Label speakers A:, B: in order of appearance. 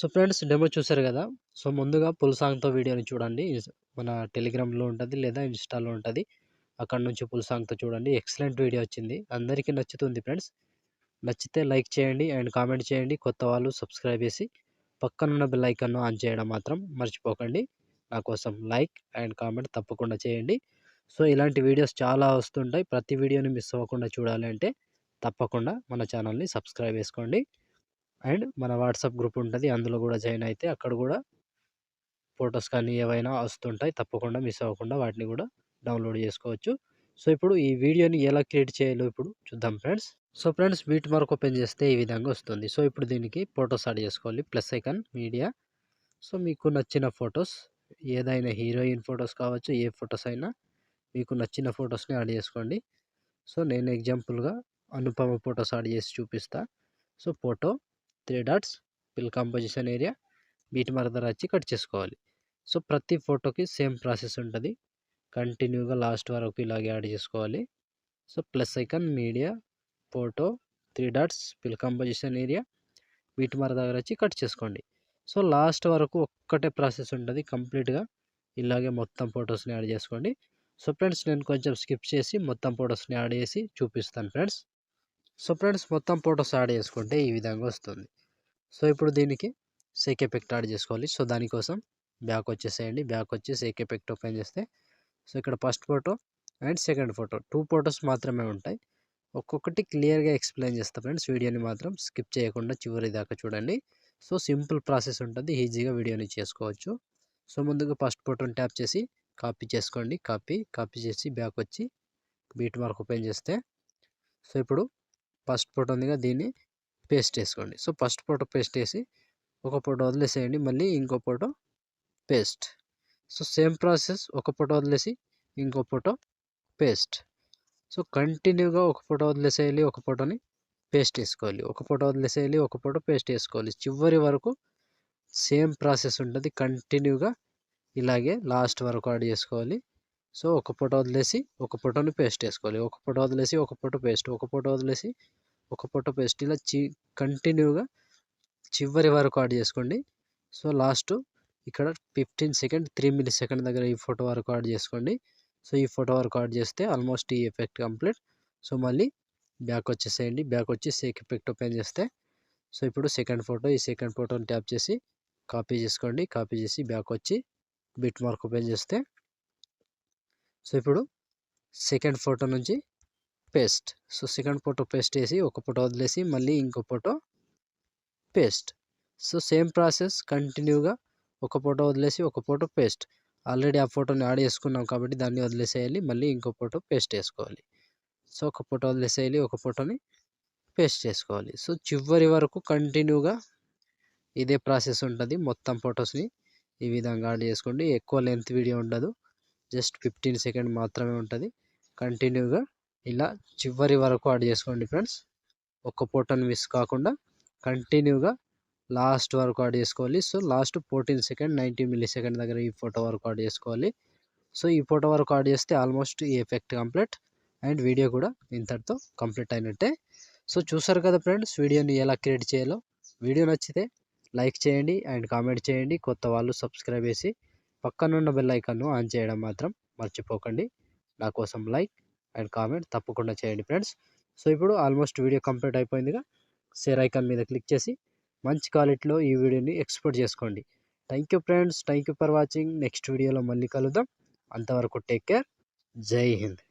A: So friends demo చూసారు కదా! So ముందుగా ఫుల్ సాంగ్‌తో వీడియోని చూడండి. మన టెలిగ్రామ్‌లో ఉంటది లేదా ఇన్‌స్టాలో ఉంటది. అక్కడి నుంచి ఫుల్ సాంగ్‌తో చూడండి. ఎక్సలెంట్ వీడియో వచ్చింది. అందరికీ నచ్చుతుంది ఫ్రెండ్స్. నచ్చితే లైక్ చేయండి అండ్ కామెంట్ చేయండి. కొత్త వాళ్ళు సబ్స్క్రైబ్ చేసి పక్కనున్న బెల్ ఐకాన్‌ను ఆన్ చేయడం మాత్రం మర్చిపోకండి. నా కోసం లైక్ అండ్ కామెంట్ తప్పకుండా చేయండి. సో ఇలాంటి వీడియోస్ చాలా వస్తుంటాయి. ప్రతి వీడియోని మిస్ అవ్వకుండా చూడాలి అంటే తప్పకుండా మన ఛానల్‌ని సబ్స్క్రైబ్ చేసుకోండి. అండ్ మన వాట్సాప్ గ్రూప్ ఉంటది. అందులో గూడా జాయిన్ అయితే అక్కడ గూడా ఫోటోస్ కానీ ఏవైనా వస్తుంటాయి. తప్పకుండా మిస్ అవ్వకుండా వాటిని గూడా డౌన్‌లోడ్ జేసుకోవచ్చు. సో, ఇప్పుడు ఈ వీడియోని ఎలా క్రియేట్ చేయాలో ఇప్పుడు చూద్దాం ఫ్రెండ్స్. సో, ఫ్రెండ్స్ బీట్‌మార్క్ ఓపెన్ చేస్తే ఈ విధంగా వస్తుంది. సో, ఇప్పుడు దీనికి ఫోటోస్ యాడ్ చేసుకోవాలి. Plus icon media. సో, మీకు నచ్చిన ఫోటోస్ ఏదైనా హీరోయిన్ ఫోటోస్ కావచ్చు. ఏ ఫోటోస్ అయినా మీకు నచ్చిన ఫోటోస్‌ని యాడ్ చేసుకోండి. సో, నేను ఎగ్జాంపుల్‌గా అనుపమ ఫోటోస్ యాడ్ చేసి చూపిస్తా. So, photo 3 dots fill composition area beat marker వచ్చి కట్ చేసుకోవాలి. సో, ప్రతి ఫోటోకి సేమ్ ప్రాసెస్ ఉంటది. కంటిన్యూగా లాస్ట్ వరకు ఇలాగే యాడ్ చేసుకోవాలి. So, plus icon media photo 3 dots fill composition area beat mark దగ్గర వచ్చి కట్ చేసుకోండి. సో, లాస్ట్ వరకు ఒక్కటే ప్రాసెస్ ఉంటది. కంప్లీట్‌గా ఇలాగే మొత్తం ఫోటోస్‌ని యాడ్ చేసుకోండి. సో, ఫ్రెండ్స్ నేను కొంచెం స్కిప్ చేసి మొత్తం ఫోటోస్‌ని యాడ్ చేసి చూపిస్తాను ఫ్రెండ్స్. సో, ఫ్రెండ్స్ మొత్తం ఫోటోస్ యాడ్ చేసుకుంటే ఈ విధంగా వస్తుంది. సో, ఇప్పుడు దీనికి సేక్ ఎఫెక్ట్ యాడ్ చేసుకోవాలి. సో, దానికోసం బ్యాక్ వచ్చేసేయండి. బ్యాక్ వచ్చి సేక్ ఎఫెక్ట్ ఓపెన్ చేస్తే సో, ఇక్కడ first photo and second photo 2 photos మాత్రమే ఉంటాయి. ఒక్కొక్కటి క్లియర్‌గా ఎక్స్‌ప్లెయిన్ చేస్తా ఫ్రెండ్స్. వీడియోని మాత్రం స్కిప్ చేయకుండా చివరి దాకా చూడండి. సో, సింపుల్ ప్రాసెస్ ఉంటది. ఈజీగా వీడియోని చేసుకోవచ్చు. సో, ముందుగా ఫస్ట్ ఫోటోని ట్యాప్ చేసి కాపీ చేసుకోండి. కాపీ చేసి బ్యాక్ వచ్చి బీట్ మార్క్ ఓపెన్ చేస్తే సో, ఇప్పుడు ఫస్ట్ ఫోటో ఉందిగా దీన్ని పేస్ట్ చేసుకోండి. సో, ఫస్ట్ ఫోటో పేస్ట్ చేసి ఒక ఫోటో వదిలేసేయండి. మళ్ళీ ఇంకో photo paste. So, same process ఒక ఫోటో వదిలేసి ఇంకో ఫోటో పేస్ట్. సో, కంటిన్యూగా ఒక ఫోటో వదిలేసేయాలి. ఒక ఫోటోని పేస్ట్ చేసుకోవాలి. ఒక ఫోటో వదిలేసేయాలి. ఒక ఫోటో పేస్ట్ చేసుకోవాలి. చివరి వరకు సేమ్ ప్రాసెస్ ఉంటది. కంటిన్యూగా ఇలాగే లాస్ట్ వరకు యాడ్ చేసుకోవాలి. సో, ఒక ఫోటో వదిలేసి ఒక ఫోటోని పేస్ట్ చేసుకోవాలి. ఒక ఫోటో వదిలేసి ఒక ఫోటో పేస్ట్. ఒక ఫోటో వదిలేసి ఒక ఫోటో పేస్ట్. ఇలా కంటిన్యూగా చివరి వరకు యాడ్ చేసుకోండి. సో, లాస్ట్ ఇక్కడ 15 సెకండ్ 3 మిల్లీ సెకండ్ దగ్గర ఈ ఫోటో వరకు యాడ్ చేసుకోండి. సో, ఈ ఫోటో వరకు యాడ్ చేస్తే ఆల్మోస్ట్ ఈ ఎఫెక్ట్ కంప్లీట్. సో, మళ్ళీ బ్యాక్ వచ్చేసేయండి. బ్యాక్ వచ్చి సేక్ ఎఫెక్ట్ ఓపెన్ చేస్తే సో, ఇప్పుడు సెకండ్ ఫోటో ఈ సెకండ్ ఫోటోని ట్యాప్ చేసి కాపీ చేసుకోండి. కాపీ చేసి బ్యాక్ వచ్చి బిట్ మార్క్ ఓపెన్ చేస్తే సో, ఇప్పుడు సెకండ్ ఫోటో నుంచి paste. So, second photo paste చేసి ఒక ఫోటో వదిలేసి మళ్ళీ ఇంకో photo paste. So, same process కంటిన్యూగా ఒక ఫోటో వదిలేసి ఒక ఫోటో పేస్ట్. ఆల్రెడీ ఆ ఫోటోని యాడ్ చేసుకున్నాం కాబట్టి దాన్ని వదిలేసేయాలి. మళ్ళీ ఇంకో ఫోటో పేస్ట్ చేసుకోవాలి. సో, ఒక ఫోటో వదిలేసేయాలి. ఒక ఫోటోని పేస్ట్ చేసుకోవాలి. సో, చివరి వరకు కంటిన్యూగా ఇదే ప్రాసెస్ ఉంటది. మొత్తం ఫోటోస్‌ని ఈ విధంగా యాడ్ చేసుకోండి. ఎక్కువ లెంత్ వీడియో ఉండదు. జస్ట్ 15 సెకండ్ మాత్రమే ఉంటది. కంటిన్యూగా ఇలా చివరి వరకు యాడ్ చేసుకోండి ఫ్రెండ్స్. ఒక్క ఫోటోని మిస్ కాకుండా కంటిన్యూగా లాస్ట్ వరకు యాడ్ చేసుకోవాలి. So, last 14 second 90 milli second దగ్గర ఈ ఫోటో వరకు యాడ్ చేసుకోవాలి. సో, ఈ ఫోటో వరకు యాడ్ చేస్తే ఆల్మోస్ట్ ఈ ఎఫెక్ట్ కంప్లీట్ అండ్ వీడియో కూడా ఇంతటితో కంప్లీట్ అయినట్టే. సో, చూసారు కదా ఫ్రెండ్స్ వీడియోని ఎలా క్రియేట్ చేయాలో. వీడియో నచ్చితే లైక్ చేయండి అండ్ కామెంట్ చేయండి. కొత్త వాళ్ళు సబ్స్క్రైబ్ చేసి పక్కనున్న బెల్ ఐకాన్‌ను ఆన్ చేయడం మాత్రం మర్చిపోకండి. నా కోసం లైక్ అండ్ కామెంట్ తప్పకుండా చేయండి ఫ్రెండ్స్. సో, ఇప్పుడు ఆల్మోస్ట్ వీడియో కంప్లీట్ అయిపోయిందిగా. షేర్ ఐకాన్ మీద క్లిక్ చేసి మంచి క్వాలిటీలో ఈ వీడియోని ఎక్స్‌పోర్ట్ చేసుకోండి. Thank you friends. Thank you for watching. Next వీడియోలో మళ్ళీ కలుద్దాం. అంతవరకు టేక్ కేర్. జై హింద్.